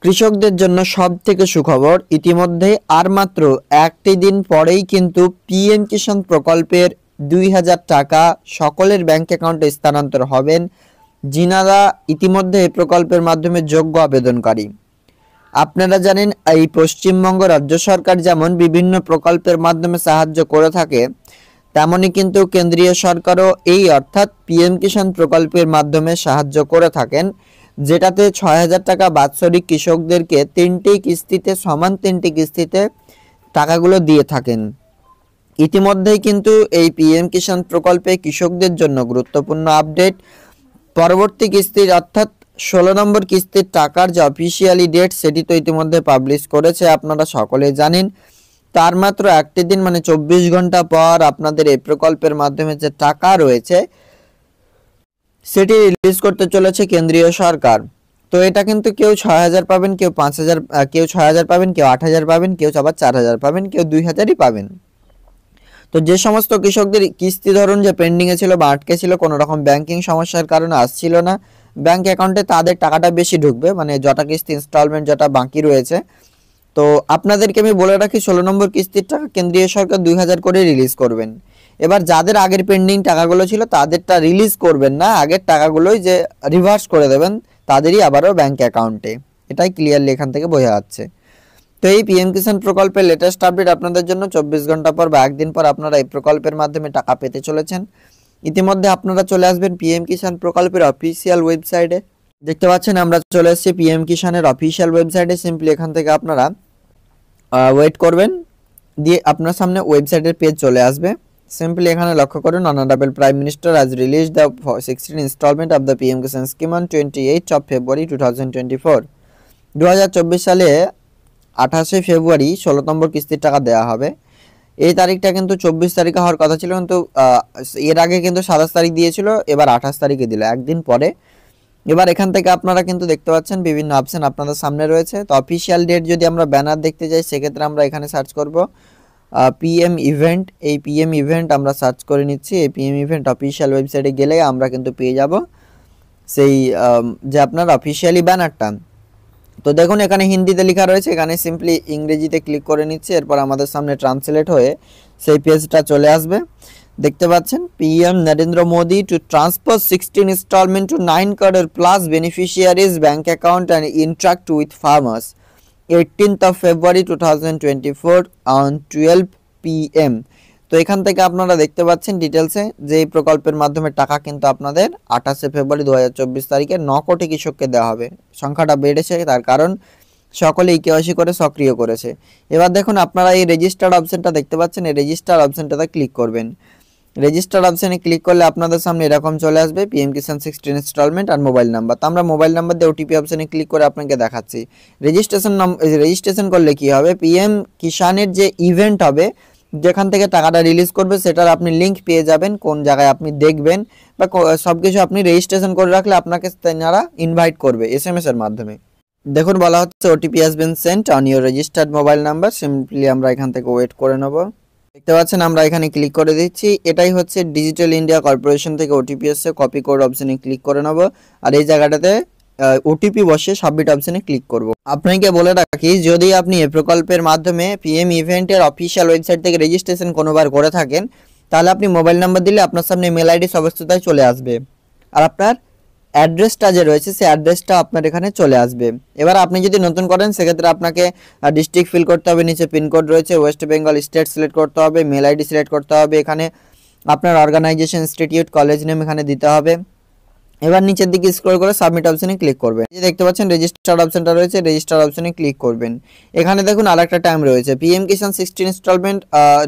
কৃষকদের জন্য সবথেকে সুখবর, ইতিমধ্যে আর মাত্র একটি দিন পরেই কিন্তু পিএম কিষাণ প্রকল্পের 2000 টাকা সকলের ব্যাংক অ্যাকাউন্টে স্থানান্তর হবেন যিনারা ইতিমধ্যে এই প্রকল্পের মাধ্যমে যোগ্য আবেদনকারী। আপনারা জানেন এই পশ্চিমবঙ্গ রাজ্য সরকার যেমন বিভিন্ন প্রকল্পের মাধ্যমে সাহায্য করে থাকে, তেমনি কিন্তু কেন্দ্রীয় সরকারও এই অর্থাৎ পিএম কিষাণ প্রকল্পের মাধ্যমে সাহায্য করে থাকেন, যেটাতে 6000 টাকা বাৎসরিক কৃষকদেরকে সমান তিনটি কিস্তিতে টাকাগুলো দিয়ে থাকেন। ইতিমধ্যেই কিন্তু এই পিএম কিষাণ প্রকল্পে কৃষকদের জন্য গুরুত্বপূর্ণ আপডেট। পরবর্তী কিস্তির অর্থাৎ 16 নম্বর কিস্তির টাকার যে অফিসিয়ালি ডেট সেটি তো ইতিমধ্যে পাবলিশ করেছে, আপনারা সকলে জানেন। তার মাত্র একটি দিন মানে 24 ঘন্টা পর আপনাদের এই প্রকল্পের মাধ্যমে যে টাকা রয়েছে সেটি রিলিজ করতে চলেছে কেন্দ্রীয় সরকার। তো এটা কিন্তু কেউ 6000 পাবেন, কেউ 5000, কেউ 6000 পাবেন, কেউ 8000 পাবেন, কেউ আবার 4000 পাবেন, কেউ 2000ই পাবেন। তো যে সমস্ত কৃষকদের কিস্তি ধরুন যে পেন্ডিংয়ে ছিল বা আটকে ছিল, কোনো রকম ব্যাংকিং সমস্যার কারণে আসছিল না ব্যাংক অ্যাকাউন্টে, তাদের টাকাটা বেশি ঢুকবে, মানে যটা কিস্তি ইনস্টলমেন্ট যেটা বাকি রয়েছে। তো আপনাদেরকে আমি বলে রাখি 16 নম্বর কিস্তির টাকা কেন্দ্রীয় সরকার 2000 করে রিলিজ করবেন। এবার যাদের আগের পেন্ডিং টাকাগুলো ছিল তাদেরটা রিলিজ করবেন না, আগের টাকাগুলোই যে রিভার্স করে দেবেন তাদেরই আবারও ব্যাংক অ্যাকাউন্টে, এটাই ক্লিয়ারলি এখান থেকে বোঝা যাচ্ছে। তো এই পিএম কিষাণ প্রকল্পের লেটেস্ট আপডেট আপনাদের জন্য 24 ঘন্টা পর বা একদিন পর আপনারা এই প্রকল্পের মাধ্যমে টাকা পেতে চলেছেন। ইতিমধ্যে আপনারা চলে আসবেন পিএম কিষাণ প্রকল্পের অফিসিয়াল ওয়েবসাইটে। দেখতে পাচ্ছেন আমরা চলে এসেছি পিএম কিষাণের অফিসিয়াল ওয়েবসাইটে। সিম্পলি এখান থেকে আপনারা ওয়েট করবেন, দিয়ে আপনার সামনে ওয়েবসাইটের পেজ চলে আসবে। সিম্পলি এখানে লক্ষ্য করুন, honourable prime minister has release the 16 instalment of the PM Kisan scheme on 28 of February 2024। 2024 সালে 28শে ফেব্রুয়ারি 16 নম্বর কিস্তির টাকা দেওয়া হবে। এই তারিখটা কিন্তু 24 তারিখে হওয়ার কথা ছিল, কিন্তু এর আগে কিন্তু 27 তারিখ দিয়েছিল, এবার 28 তারিখে দিল, একদিন পরে। এবার এখান থেকে আপনারা কিন্তু দেখতে পাচ্ছেন বিভিন্ন অপশন আপনাদের সামনে রয়েছে। তো অফিসিয়াল ডেট যদি আমরা ব্যানার দেখতে যাই সেক্ষেত্রে আমরা এখানে সার্চ করব পিএম ইভেন্ট। এই পিএম ইভেন্ট আমরা সার্চ করে নিচ্ছি। এই পিএম ইভেন্ট অফিসিয়াল ওয়েবসাইটে গেলে আমরা কিন্তু পেয়ে যাব সেই যে আপনার অফিসিয়ালি ব্যানারটা। তো দেখুন এখানে হিন্দিতে লেখা রয়েছে, এখানে সিম্পলি ইংরেজিতে ক্লিক করে নিচ্ছি, এরপর আমাদের সামনে ট্রান্সলেট হয়ে সেই পেজটা চলে আসবে। দেখতে পাচ্ছেন PM Narendra Modi to transfer 16 instalment to 9 crore plus beneficiaries bank account and interact with farmers 18th of February 2024 on 12 PM। তো এখান থেকে আপনারা দেখতে পাচ্ছেন ডিটেলসে যে এই প্রকল্পের মাধ্যমে টাকা কিন্তু আপনাদের 28শে ফেব্রুয়ারি 2024 তারিখে 9 কোটি কৃষককে দেওয়া হবে। সংখ্যাটা বেড়েছে, তার কারণ সকলেই কেওয়াইসি করে সক্রিয় করেছে। এবার দেখুন আপনারা এই রেজিস্টার্ড অপশনটা দেখতে পাচ্ছেন, এই রেজিস্টার অপশনটাতে ক্লিক করবেন। রেজিস্টার অপশনে ক্লিক করলে আপনাদের সামনে এরকম চলে আসবে পিএম কিষাণ 16 ইনস্টলমেন্ট আর মোবাইল নাম্বার। তো আমরা মোবাইল নাম্বার দিয়ে ওটিপি অপশনে ক্লিক করে আপনাকে দেখাচ্ছি। রেজিস্ট্রেশন করলে কি হবে, পিএম কিষাণের যে ইভেন্ট হবে যেখান থেকে টাকাটা রিলিজ করবে সেটার আপনি লিঙ্ক পেয়ে যাবেন, কোন জায়গায় আপনি দেখবেন বা সব কিছু আপনি রেজিস্ট্রেশন করে রাখলে আপনাকে তারা ইনভাইট করবে SMS এর মাধ্যমে। দেখুন বলা হচ্ছে OTP has been sent on your registered mobile number. Simply আমরা এখান থেকে ওয়েট করে নেব। দেখতে পাচ্ছেন আমরা এখানে ক্লিক করে দিচ্ছি। এটাই হচ্ছে ডিজিটাল ইন্ডিয়া কর্পোরেশন থেকে ওটিপি এসছে, কপি কোড অপশনে ক্লিক করে নেব। আর এই জায়গাটাতে ওটিপি বসে সাবমিট অপশনে ক্লিক করব। আপনাকে বলে রাখি, যদি আপনি এই প্রকল্পের মাধ্যমে পিএম ইভেন্টের অফিসিয়াল ওয়েবসাইট থেকে রেজিস্ট্রেশন কোনোবার করে থাকেন তাহলে আপনি মোবাইল নাম্বার দিলে আপনার সামনে মেল আইডি সমস্তটাই চলে আসবে, আর আপনার অ্যাড্রেসটা যে রয়েছে সেই অ্যাড্রেসটা আপনার এখানে চলে আসবে। এবার আপনি যদি নতুন করেন সেক্ষেত্রে আপনাকে ডিস্ট্রিক্ট ফিল করতে হবে, নিচে পিনকোড রয়েছে, ওয়েস্ট বেঙ্গল স্টেট সিলেক্ট করতে হবে, মেল আইডি সিলেক্ট করতে হবে, এখানে আপনার অর্গানাইজেশন ইনস্টিটিউট কলেজ নেম এখানে দিতে হবে। এবার নিচের দিকে স্ক্রল করে সাবমিট অপশনে ক্লিক করবেন। এই দেখতে পাচ্ছেন রেজিস্টার অপশনটা রয়েছে, রেজিস্টার অপশনে ক্লিক করবেন। এখানে দেখুন আরেকটা টাইম রয়েছে, PM Kisan 16 instalment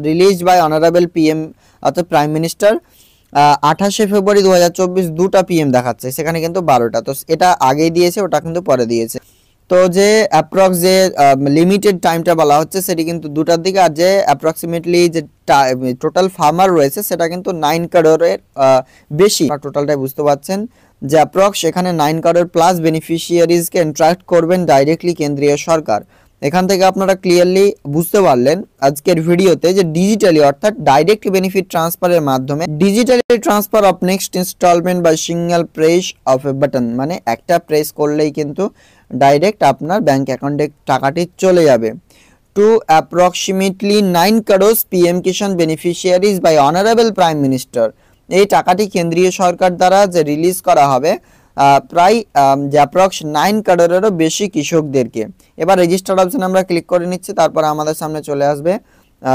release by honourable PM অর্থাৎ প্রাইম মিনিস্টার 28শে ফেব্রুয়ারি 2024 2টা PM দেখাচ্ছে, সেখানে কিন্তু 12টা। তো এটা আগেই দিয়েছে, ওটা কিন্তু পরে দিয়েছে। তো যে অ্যাপ্রক্স যে লিমিটেড টাইমটা বলা হচ্ছে সেটি কিন্তু 2টার দিকে, আর যে অ্যাপ্রক্সিমেটলি যে টোটাল ফার্মার রয়েছে সেটা কিন্তু 9 crore বেশি। টোটালটাই বুঝতে পারছেন যে অ্যাপ্রক্স এখানে 9 crore প্লাস বেনিফিশিয়ারিজকে ইন্টারাক্ট করবেন ডাইরেক্টলি কেন্দ্রীয় সরকার। এখান থেকে আপনারা ক্লিয়ারলি বুঝতে পারলেন আজকের ভিডিওতে যে ডিজিটালি অর্থাৎ ডাইরেক্ট বেনিফিট ট্রান্সফারের মাধ্যমে digitally transfer of next instalment by single press of a button, মানে একটা প্রেস করলেই কিন্তু ডাইরেক্ট আপনার ব্যাংক অ্যাকাউন্টে টাকাটি চলে যাবে। To approximately 9 crores PM Kisan beneficiaries by honourable prime minister. এই টাকাটি কেন্দ্রীয় সরকার দ্বারা যে রিলিজ করা হবে প্রায় যে অ্যাপ্রক্স 9 crore বেশি কৃষকদেরকে। এবার রেজিস্টার অপশন আমরা ক্লিক করে নিচ্ছি, তারপর আমাদের সামনে চলে আসবে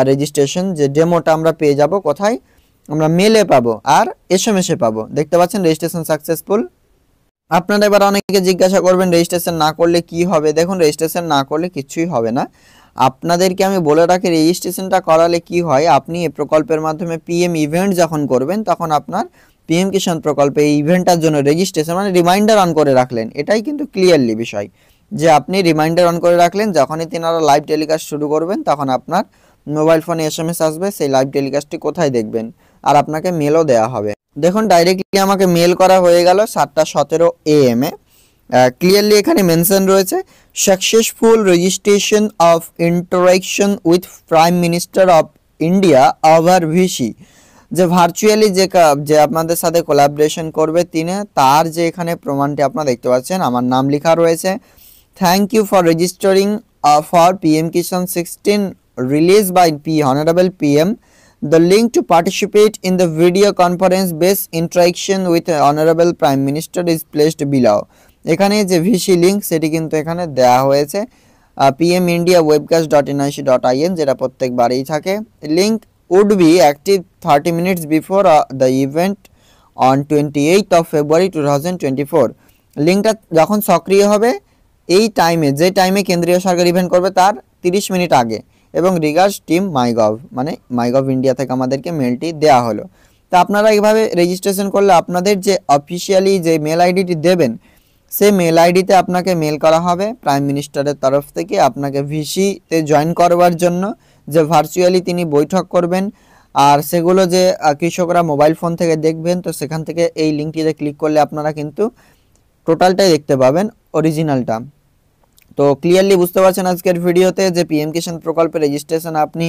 রেজিস্ট্রেশন, যে ডেমোটা আমরা পেয়ে যাব কোথায়, আমরা মেলে পাবো আর এসএমএসে পাবো। দেখতে পাচ্ছেন রেজিস্ট্রেশন সাকসেসফুল। আপনারা এবার অনেকে জিজ্ঞাসা করবেন রেজিস্ট্রেশন না করলে কি হবে। দেখুন রেজিস্ট্রেশন না করলে কিছুই হবে না। আপনাদেরকে আমি বলে রাখি রেজিস্ট্রেশনটা করালে কি হয়, আপনি এই প্রকল্পের মাধ্যমে পিএম ইভেন্ট যখন করবেন তখন আপনার পিএম কিষাণ প্রকল্পে এই ইভেন্টটার জন্য রেজিস্ট্রেশন মানে রিমাইন্ডার অন করে রাখলেন, এটাই কিন্তু ক্লিয়ারলি বিষয় যে আপনি রিমাইন্ডার অন করে রাখলেন, যখনই তিনারা লাইভ টেলিকাস্ট শুরু করবেন তখন আপনার মোবাইল ফোনে এসএমএস আসবে সেই লাইভ টেলিকাস্টটি কোথায় দেখবেন, আর আপনাকে মেলও দেওয়া হবে। দেখুন ডাইরেক্টলি আমাকে মেল করা হয়ে গেল 7:17 AM এ। ক্লিয়ারলি এখানে মেনশন রয়েছে successful registration of interaction with prime minister of India over VC, যে ভার্চুয়ালি যে আপনাদের সাথে কোলাবোরেশন করবে তিনি, তার যে এখানে প্রমাণটি আপনারা দেখতে পাচ্ছেন আমার নাম লেখা রয়েছে। Thank you for registering for PM Kisan 16 release by Honorable PM. The link to participate in the video conference based interaction with Honorable Prime Minister is placed below. এখানে যে ভিসি লিঙ্ক সেটি কিন্তু এখানে দেওয়া হয়েছে pmindiawebcast.nic.in, যেটা প্রত্যেকবারই থাকে। Link would be active 30 minutes before the event on 28th of February 2024. লিঙ্কটা যখন সক্রিয় হবে এই টাইমে, যে টাইমে কেন্দ্রীয় সরকার ইভেন্ট করবে তার 30 মিনিট আগে, এবং রিগার্ডস টিম মাইগভ, মানে মাইগভ ইন্ডিয়া থেকে আমাদেরকে মেলটি দেওয়া হলো। তো আপনারা এইভাবে রেজিস্ট্রেশন করলে আপনাদের যে অফিসিয়ালি যে মেল আইডিটি দেবেন সেই মেল আইডিতে আপনাকে মেল করা হবে প্রাইম মিনিস্টারের তরফ থেকে আপনাকে ভিসিতে জয়েন করবার জন্য, যে ভার্চুয়ালি তিনি বৈঠক করবেন আর সেগুলো যে কৃষকরা মোবাইল ফোন থেকে দেখবেন। তো সেখান থেকে এই লিঙ্কটিতে ক্লিক করলে আপনারা কিন্তু টোটালটাই দেখতে পাবেন, অরিজিনালটা। তো ক্লিয়ারলি বুঝতে পারছেন আজকের ভিডিওতে যে পিএম কিষাণ প্রকল্পে রেজিস্ট্রেশন আপনি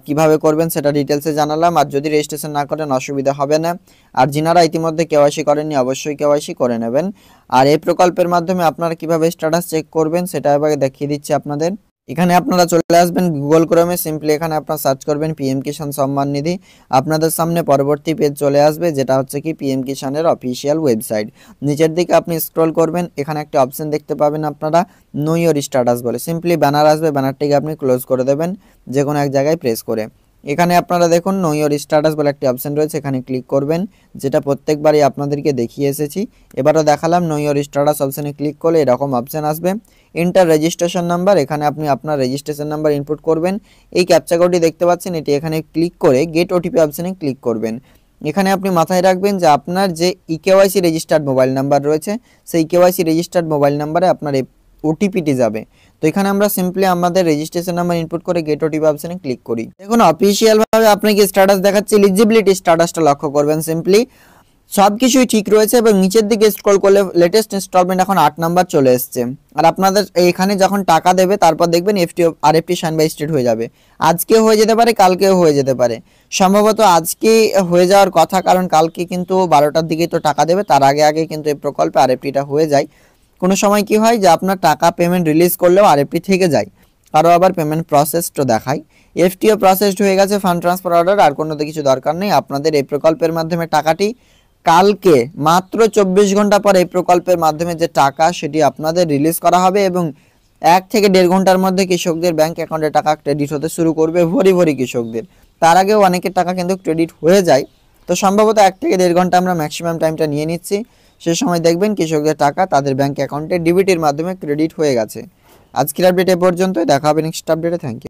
কিভাবে করবেন সেটা ডিটেলসে জানালাম। আর যদি রেজিস্ট্রেশন না করেন অসুবিধা হবে না। আর যিনারা ইতিমধ্যে কেওয়াইসি করেননি অবশ্যই কেওয়াইসি করে নেবেন। আর এই প্রকল্পের মাধ্যমে আপনারা কিভাবে স্ট্যাটাস চেক করবেন সেটা এবার দেখিয়ে দিচ্ছি আপনাদের। এখানে আপনারা চলে আসবেন গুগল ক্রোমে, সিম্পলি এখানে আপনারা সার্চ করবেন পিএম কিষাণ সম্মান নিধি। আপনাদের সামনে পরবর্তী পেজ চলে আসবে যেটা হচ্ছে কি পিএম কিষাণের অফিসিয়াল ওয়েবসাইট। নিচের দিকে আপনি স্ক্রল করবেন, এখানে একটা অপশন দেখতে পাবেন আপনারা নো ইওর স্ট্যাটাস বলে, সিম্পলি ব্যানার আসবে, ব্যানারটিকে আপনি ক্লোজ করে দেবেন যে কোনো এক জায়গায় প্রেস করে। এখানে আপনারা দেখুন নো ইওর স্ট্যাটাস বলে একটি অপশন রয়েছে, এখানে ক্লিক করবেন, যেটা প্রত্যেকবারই আপনাদেরকে দেখিয়ে এসেছি। এবারও দেখালাম নো ইওর স্ট্যাটাস অপশনে ক্লিক করলে এরকম অপশন আসবে এন্টার রেজিস্ট্রেশন নাম্বার। এখানে আপনি আপনার রেজিস্ট্রেশন নাম্বার ইনপুট করবেন। এই ক্যাপচা কোডটি দেখতে পাচ্ছেন, এটি এখানে ক্লিক করে গেট ওটিপি অপশনে ক্লিক করবেন। এখানে আপনি মাথায় রাখবেন যে আপনার যে ইকেওয়াইসি রেজিস্টার্ড মোবাইল নাম্বার রয়েছে সেই ইকেওয়াইসি রেজিস্টার্ড মোবাইল নাম্বারে আপনার ওটিপিটি যাবে। তো এখানে আমরা সিম্পলি আমাদের রেজিস্ট্রেশন নাম্বার ইনপুট করে গেট ওটিপি অপশনে ক্লিক করি। দেখুন অফিসিয়াল ভাবে আপনাকে স্ট্যাটাস দেখাচ্ছে, এলিজিবিলিটি স্ট্যাটাসটা লক্ষ্য করবেন। সিম্পলি সব কিছুই ঠিক রয়েছে এবং নিচের দিকে স্ক্রল করলে লেটেস্ট ইনস্টলমেন্ট এখন 8 নাম্বার চলে এসছে। আর আপনাদের এখানে যখন টাকা দেবে তারপর দেখবেন আরএফটি সাইন বাই স্টেট হয়ে যাবে। আজকে হয়ে যেতে পারে, কালকেও হয়ে যেতে পারে, সম্ভবত আজকে হয়ে যাওয়ার কথা, কারণ কালকে কিন্তু 12টার দিকে তো টাকা দেবে, তার আগে আগে কিন্তু এই প্রকল্পে আরএফটিটা হয়ে যায়। কোনো সময় কি হয় যে আপনার টাকা পেমেন্ট রিলিজ করলেও আরএফটি থেকে যায়, কারো আবার পেমেন্ট প্রসেসড দেখায়। এফটিও প্রসেসড হয়ে গেছে, ফান্ড ট্রান্সফার অর্ডার, আর কোনো কিছু দরকার নেই। আপনাদের এই প্রকল্পের মাধ্যমে টাকাটি কালকে মাত্র 24 ঘন্টা পর এই প্রকল্পের মাধ্যমে যে টাকা সেটি আপনাদের রিলিজ করা হবে এবং 1 থেকে 1.5 ঘন্টার মধ্যে কৃষকদের ব্যাংক অ্যাকাউন্টে টাকা ক্রেডিট হতে শুরু করবে, ভরি ভরি কৃষকদের। তার আগেও অনেকের টাকা কিন্তু ক্রেডিট হয়ে যায়। তো সম্ভবত 1 থেকে 1.5 ঘন্টা আমরা ম্যাক্সিমাম টাইমটা নিয়ে নিচ্ছি। সে সময় দেখবেন কৃষকদের টাকা তাদের ব্যাংক অ্যাকাউন্টে ডিবিটির মাধ্যমে ক্রেডিট হয়ে গেছে। আজকের আপডেট এ পর্যন্তই, দেখা হবে নেক্সট আপডেটে। Thank you.